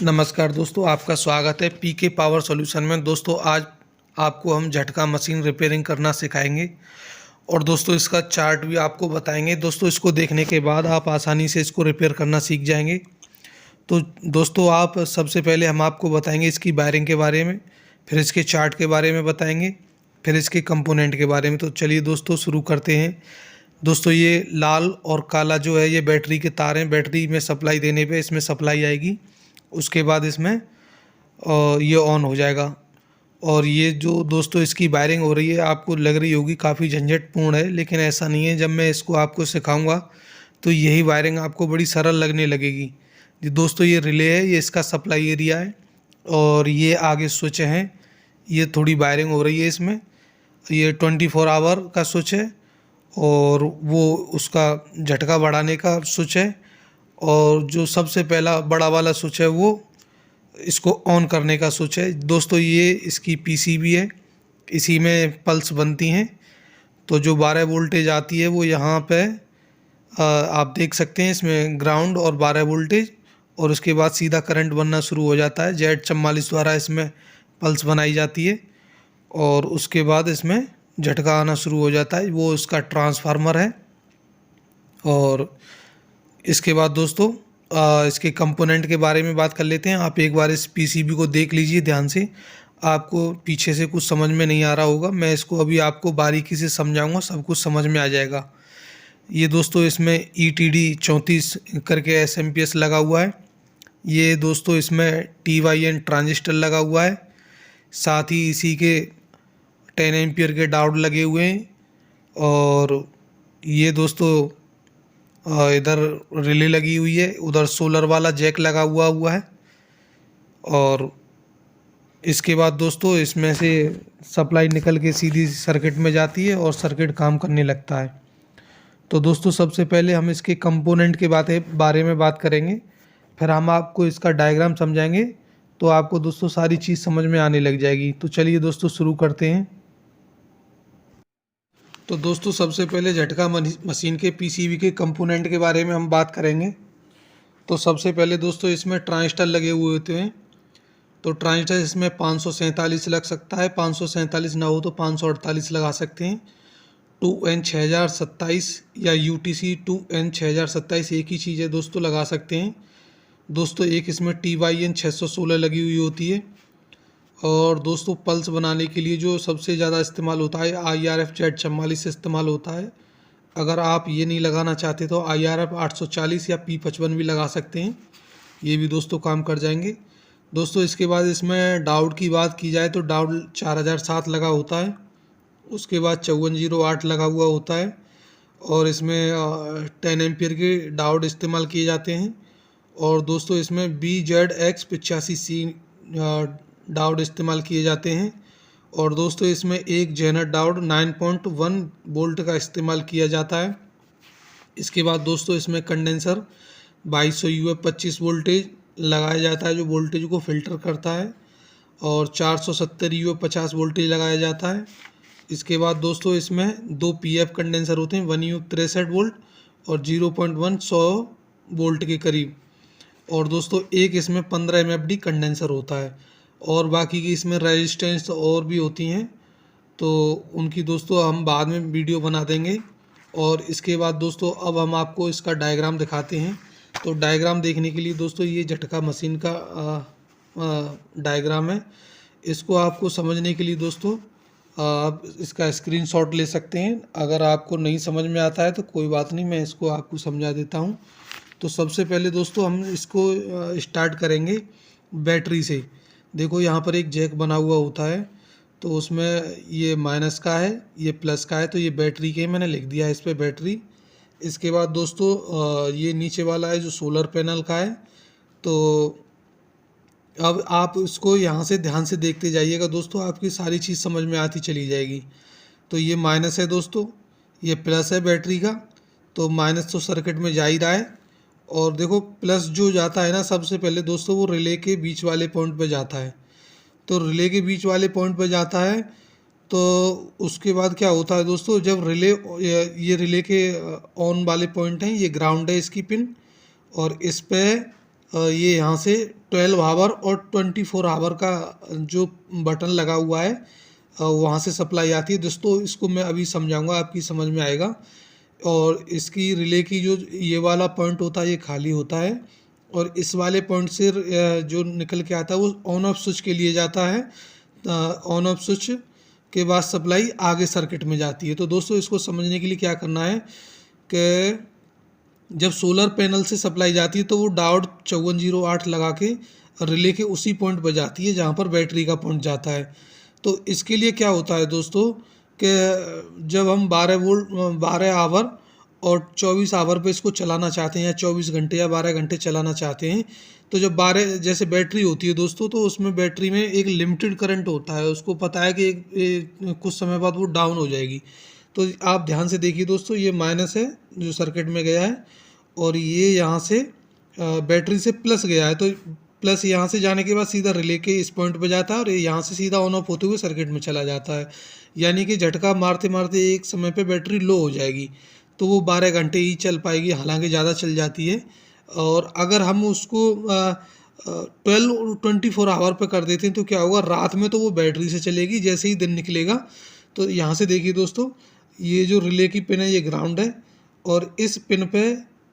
नमस्कार दोस्तों, आपका स्वागत है पीके पावर सॉल्यूशन में। दोस्तों आज आपको हम झटका मशीन रिपेयरिंग करना सिखाएंगे और दोस्तों इसका चार्ट भी आपको बताएंगे। दोस्तों इसको देखने के बाद आप आसानी से इसको रिपेयर करना सीख जाएंगे। तो दोस्तों आप सबसे पहले हम आपको बताएंगे इसकी वायरिंग के बारे में, फिर इसके चार्ट के बारे में बताएंगे, फिर इसके कंपोनेंट के बारे में। तो चलिए दोस्तों शुरू करते हैं। दोस्तों ये लाल और काला जो है ये बैटरी के तार हैं। बैटरी में सप्लाई देने पे इसमें सप्लाई आएगी, उसके बाद इसमें ये ऑन हो जाएगा। और ये जो दोस्तों इसकी वायरिंग हो रही है, आपको लग रही होगी काफ़ी झंझटपूर्ण है, लेकिन ऐसा नहीं है। जब मैं इसको आपको सिखाऊंगा तो यही वायरिंग आपको बड़ी सरल लगने लगेगी। जी दोस्तों, ये रिले है, ये इसका सप्लाई एरिया है और ये आगे स्विच हैं। ये थोड़ी वायरिंग हो रही है इसमें। ये 24 आवर का स्विच है और वो उसका झटका बढ़ाने का स्विच है। और जो सबसे पहला बड़ा वाला स्विच है वो इसको ऑन करने का स्विच है। दोस्तों ये इसकी पीसीबी है, इसी में पल्स बनती हैं। तो जो 12 वोल्टेज आती है वो यहाँ पे आप देख सकते हैं, इसमें ग्राउंड और 12 वोल्टेज, और उसके बाद सीधा करंट बनना शुरू हो जाता है। Z44 द्वारा इसमें पल्स बनाई जाती है और उसके बाद इसमें झटका आना शुरू हो जाता है। वो इसका ट्रांसफार्मर है। और इसके बाद दोस्तों इसके कंपोनेंट के बारे में बात कर लेते हैं। आप एक बार इस पीसीबी को देख लीजिए ध्यान से। आपको पीछे से कुछ समझ में नहीं आ रहा होगा, मैं इसको अभी आपको बारीकी से समझाऊंगा, सब कुछ समझ में आ जाएगा। ये दोस्तों इसमें ETD 34 करके SMPS लगा हुआ है। ये दोस्तों इसमें TYN ट्रांजिस्टर लगा हुआ है। साथ ही इसी के 10 एम्पियर के डायोड लगे हुए हैं। और ये दोस्तों इधर रिले लगी हुई है, उधर सोलर वाला जैक लगा हुआ है। और इसके बाद दोस्तों इसमें से सप्लाई निकल के सीधी सर्किट में जाती है और सर्किट काम करने लगता है। तो दोस्तों सबसे पहले हम इसके कंपोनेंट के बारे में बात करेंगे, फिर हम आपको इसका डायग्राम समझाएंगे। तो आपको दोस्तों सारी चीज़ समझ में आने लग जाएगी। तो चलिए दोस्तों शुरू करते हैं। तो दोस्तों सबसे पहले झटका मशीन के पीसीबी के कंपोनेंट के बारे में हम बात करेंगे। तो सबसे पहले दोस्तों इसमें ट्रांजिस्टर लगे हुए होते हैं। तो ट्रांजिस्टर इसमें 547 लग सकता है, 547 ना हो तो 548 लगा सकते हैं। 2N6027 या UTC 2N6027 एक ही चीज़ है दोस्तों, लगा सकते हैं। दोस्तों एक इसमें TYN 616 लगी हुई होती है। और दोस्तों पल्स बनाने के लिए जो सबसे ज़्यादा इस्तेमाल होता है IRF Z44 इस्तेमाल होता है। अगर आप ये नहीं लगाना चाहते तो IRF 840 या P55 भी लगा सकते हैं, ये भी दोस्तों काम कर जाएंगे। दोस्तों इसके बाद इसमें डायोड की बात की जाए तो डायोड 4007 लगा होता है। उसके बाद 5408 लगा हुआ होता है। और इसमें 10 एम्पियर के डायोड इस्तेमाल किए जाते हैं। और दोस्तों इसमें BZX85C डायोड इस्तेमाल किए जाते हैं। और दोस्तों इसमें एक जेनर डायोड 9.1 वोल्ट का इस्तेमाल किया जाता है। इसके बाद दोस्तों इसमें कंडेंसर 2200 UF 25 वोल्टेज लगाया जाता है, जो वोल्टेज को फिल्टर करता है। और 470 UF 50 वोल्टेज लगाया जाता है। इसके बाद दोस्तों इसमें 2 PF कंडेंसर होते हैं, 1 UF 63 वोल्ट और 0.1 100 वोल्ट के करीब। और दोस्तों एक इसमें 15 MFD कंडेंसर होता है। और बाकी की इसमें रेजिस्टेंस और भी होती हैं, तो उनकी दोस्तों हम बाद में वीडियो बना देंगे। और इसके बाद दोस्तों अब हम आपको इसका डायग्राम दिखाते हैं। तो डायग्राम देखने के लिए दोस्तों ये झटका मशीन का डायग्राम है। इसको आपको समझने के लिए दोस्तों आप इसका स्क्रीनशॉट ले सकते हैं। अगर आपको नहीं समझ में आता है तो कोई बात नहीं, मैं इसको आपको समझा देता हूँ। तो सबसे पहले दोस्तों हम इसको स्टार्ट करेंगे बैटरी से। देखो यहाँ पर एक जैक बना हुआ होता है, तो उसमें ये माइनस का है, ये प्लस का है, तो ये बैटरी के मैंने लिख दिया है इस पर बैटरी। इसके बाद दोस्तों ये नीचे वाला है जो सोलर पैनल का है। तो अब आप इसको यहाँ से ध्यान से देखते जाइएगा दोस्तों, आपकी सारी चीज़ समझ में आती चली जाएगी। तो ये माइनस है दोस्तों, ये प्लस है बैटरी का। तो माइनस तो सर्किट में जा ही रहा है। और देखो प्लस जो जाता है ना, सबसे पहले दोस्तों वो रिले के बीच वाले पॉइंट पे जाता है। तो रिले के बीच वाले पॉइंट पे जाता है, तो उसके बाद क्या होता है दोस्तों, जब रिले ये रिले के ऑन वाले पॉइंट हैं, ये ग्राउंड है इसकी पिन, और इस पे ये यहाँ से 12 आवर और 24 आवर का जो बटन लगा हुआ है वहाँ से सप्लाई आती है। दोस्तों इसको मैं अभी समझाऊंगा, आपकी समझ में आएगा। और इसकी रिले की जो ये वाला पॉइंट होता है ये खाली होता है, और इस वाले पॉइंट से जो निकल के आता है वो ऑन ऑफ स्विच के लिए जाता है। ऑन ऑफ स्विच के बाद सप्लाई आगे सर्किट में जाती है। तो दोस्तों इसको समझने के लिए क्या करना है कि जब सोलर पैनल से सप्लाई जाती है तो वो डायोड 5408 लगा के रिले के उसी पॉइंट पर जाती है जहाँ पर बैटरी का पॉइंट जाता है। तो इसके लिए क्या होता है दोस्तों कि जब हम 12 आवर और 24 आवर पे इसको चलाना चाहते हैं, या 24 घंटे या 12 घंटे चलाना चाहते हैं, तो जब 12 जैसे बैटरी होती है दोस्तों, तो उसमें बैटरी में एक लिमिटेड करंट होता है, उसको पता है कि कुछ समय बाद वो डाउन हो जाएगी। तो आप ध्यान से देखिए दोस्तों, ये माइनस है जो सर्किट में गया है, और ये यहाँ से बैटरी से प्लस गया है। तो प्लस यहाँ से जाने के बाद सीधा रिले के इस पॉइंट पे जाता है, और ये यहाँ से सीधा ऑन ऑफ होते हुए सर्किट में चला जाता है। यानी कि झटका मारते मारते एक समय पे बैटरी लो हो जाएगी, तो वो 12 घंटे ही चल पाएगी, हालांकि ज़्यादा चल जाती है। और अगर हम उसको 12 और 24 आवर पे कर देते हैं तो क्या होगा, रात में तो वो बैटरी से चलेगी, जैसे ही दिन निकलेगा। तो यहाँ से देखिए दोस्तों, ये जो रिले की पिन है ये ग्राउंड है, और इस पिन पे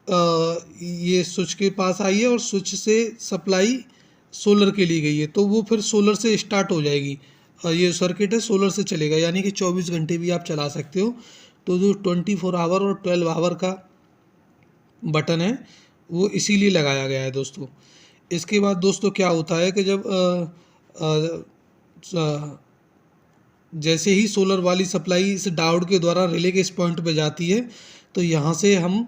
ये स्विच के पास आई है, और स्विच से सप्लाई सोलर के लिए गई है, तो वो फिर सोलर से स्टार्ट हो जाएगी। ये सर्किट है सोलर से चलेगा, यानी कि 24 घंटे भी आप चला सकते हो। तो जो 24 आवर और 12 आवर का बटन है वो इसीलिए लगाया गया है दोस्तों। इसके बाद दोस्तों क्या होता है कि जब जैसे ही सोलर वाली सप्लाई इस डायोड के द्वारा रिले के इस पॉइंट पे जाती है, तो यहाँ से हम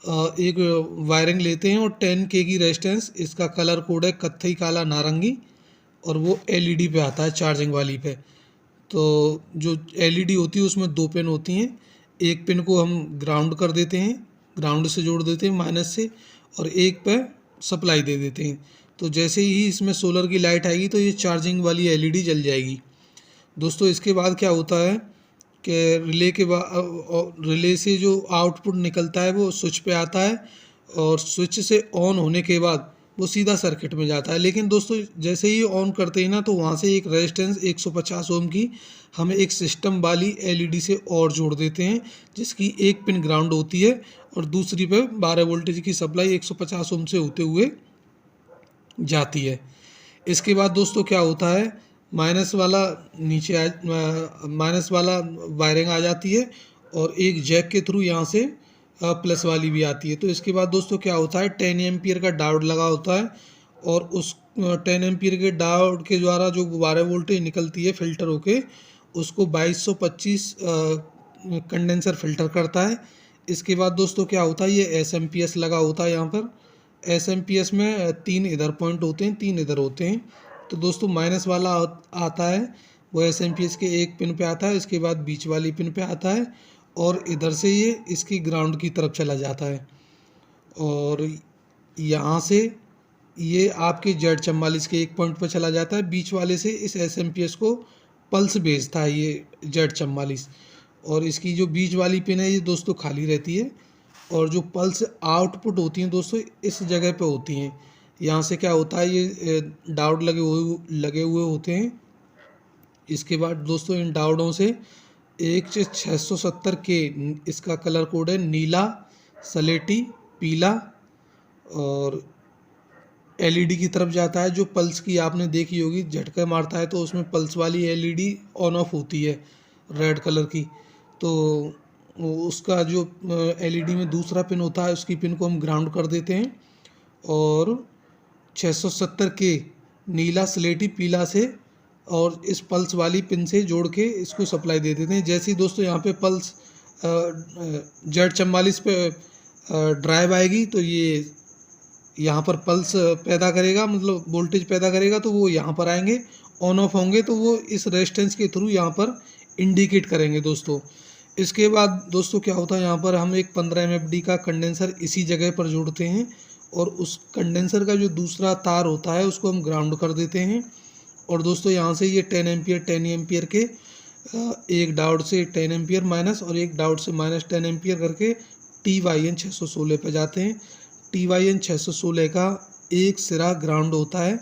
एक वायरिंग लेते हैं, और 10K की रेजिस्टेंस, इसका कलर कोड है कत्थई काला नारंगी, और वो एलईडी पे आता है चार्जिंग वाली पे। तो जो एलईडी होती है उसमें 2 पिन होती हैं, एक पिन को हम ग्राउंड कर देते हैं, ग्राउंड से जोड़ देते हैं माइनस से, और एक पे सप्लाई दे देते हैं। तो जैसे ही इसमें सोलर की लाइट आएगी तो ये चार्जिंग वाली एलईडी जल जाएगी दोस्तों। इसके बाद क्या होता है कि रिले से जो आउटपुट निकलता है वो स्विच पे आता है, और स्विच से ऑन होने के बाद वो सीधा सर्किट में जाता है। लेकिन दोस्तों जैसे ही ऑन करते हैं ना, तो वहाँ से एक रेजिस्टेंस 150 ओम की हम एक सिस्टम वाली एलईडी से और जोड़ देते हैं, जिसकी एक पिन ग्राउंड होती है, और दूसरी पे 12 वोल्टेज की सप्लाई 150 ओम से होते हुए जाती है। इसके बाद दोस्तों क्या होता है, माइनस वाला माइनस वाला वायरिंग आ जाती है, और एक जैक के थ्रू यहाँ से प्लस वाली भी आती है। तो इसके बाद दोस्तों क्या होता है, 10 एम्पियर का डायोड लगा होता है, और उस 10 एम्पियर के डायोड के द्वारा जो 12 वोल्टेज निकलती है फिल्टर होके, उसको 2225 कंडेंसर फिल्टर करता है। इसके बाद दोस्तों क्या होता है, ये SMPS लगा होता है यहाँ पर। SMPS में 3 इधर पॉइंट होते हैं, 3 इधर होते हैं। तो दोस्तों माइनस वाला आता है वो SMPS के एक पिन पे आता है, इसके बाद बीच वाली पिन पे आता है, और इधर से ये इसकी ग्राउंड की तरफ चला जाता है, और यहाँ से ये आपके Z44 के एक पॉइंट पर चला जाता है। बीच वाले से इस SMPS को पल्स भेजता है ये Z44, और इसकी जो बीच वाली पिन है ये दोस्तों खाली रहती है, और जो पल्स आउटपुट होती हैं दोस्तों इस जगह पे होती हैं। यहाँ से क्या होता है, ये डायोड लगे हुए होते हैं। इसके बाद दोस्तों इन डायोडों से एक 670K, इसका कलर कोड है नीला, सलेटी, पीला, और एलईडी की तरफ जाता है। जो पल्स की आपने देखी होगी, झटका मारता है तो उसमें पल्स वाली एलईडी ऑन ऑफ होती है रेड कलर की। तो उसका जो एलईडी में दूसरा पिन होता है उसकी पिन को हम ग्राउंड कर देते हैं, और 670K नीला, स्लेटी, पीला से और इस पल्स वाली पिन से जोड़ के इसको सप्लाई दे देते हैं। जैसे ही दोस्तों यहाँ पे पल्स Z44 पे ड्राइव आएगी तो ये यहाँ पर पल्स पैदा करेगा, मतलब वोल्टेज पैदा करेगा, तो वो यहाँ पर आएंगे, ऑन ऑफ होंगे तो वो इस रेजिस्टेंस के थ्रू यहाँ पर इंडिकेट करेंगे दोस्तों। इसके बाद दोस्तों क्या होता है, यहाँ पर हम एक 15 MFD का कंडेंसर इसी जगह पर जोड़ते हैं, और उस कंडेंसर का जो दूसरा तार होता है उसको हम ग्राउंड कर देते हैं। और दोस्तों यहाँ से ये 10 एम्पियर के एक डायोड से 10 एम्पियर माइनस और एक डायोड से माइनस 10 एम्पियर करके TYN 616 पे जाते हैं। TYN 616 का एक सिरा ग्राउंड होता है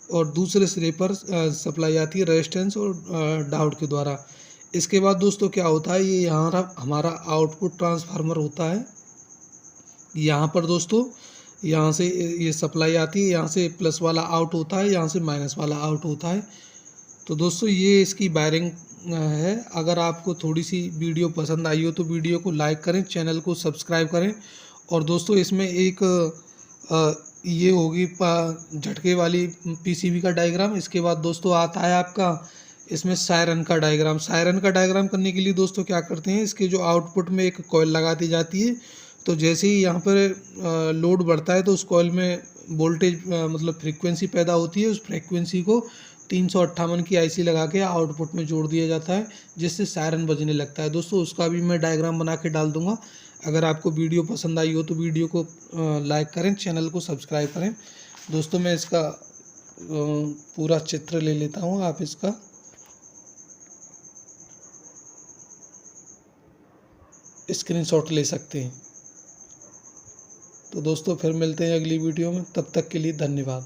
और दूसरे सिरे पर सप्लाई आती है रेजिस्टेंस और डायोड के द्वारा। इसके बाद दोस्तों क्या होता है, ये यहाँ हमारा आउटपुट ट्रांसफार्मर होता है। यहाँ पर दोस्तों यहाँ से ये सप्लाई आती है, यहाँ से प्लस वाला आउट होता है, यहाँ से माइनस वाला आउट होता है। तो दोस्तों ये इसकी वायरिंग है। अगर आपको थोड़ी सी वीडियो पसंद आई हो तो वीडियो को लाइक करें, चैनल को सब्सक्राइब करें। और दोस्तों इसमें एक ये होगी झटके वाली पीसीबी का डायग्राम। इसके बाद दोस्तों आता है आपका इसमें सायरन का डायग्राम। सायरन का डायग्राम करने के लिए दोस्तों क्या करते हैं, इसके जो आउटपुट में एक कॉइल लगा दी जाती है। तो जैसे ही यहाँ पर लोड बढ़ता है तो उस कॉइल में वोल्टेज मतलब फ्रीक्वेंसी पैदा होती है। उस फ्रीक्वेंसी को 358 की आईसी लगा के आउटपुट में जोड़ दिया जाता है, जिससे सायरन बजने लगता है। दोस्तों उसका भी मैं डायग्राम बना के डाल दूंगा। अगर आपको वीडियो पसंद आई हो तो वीडियो को लाइक करें, चैनल को सब्सक्राइब करें। दोस्तों मैं इसका पूरा चित्र ले लेता हूँ, आप इसका स्क्रीनशॉट ले सकते हैं। तो दोस्तों फिर मिलते हैं अगली वीडियो में, तब तक के लिए धन्यवाद।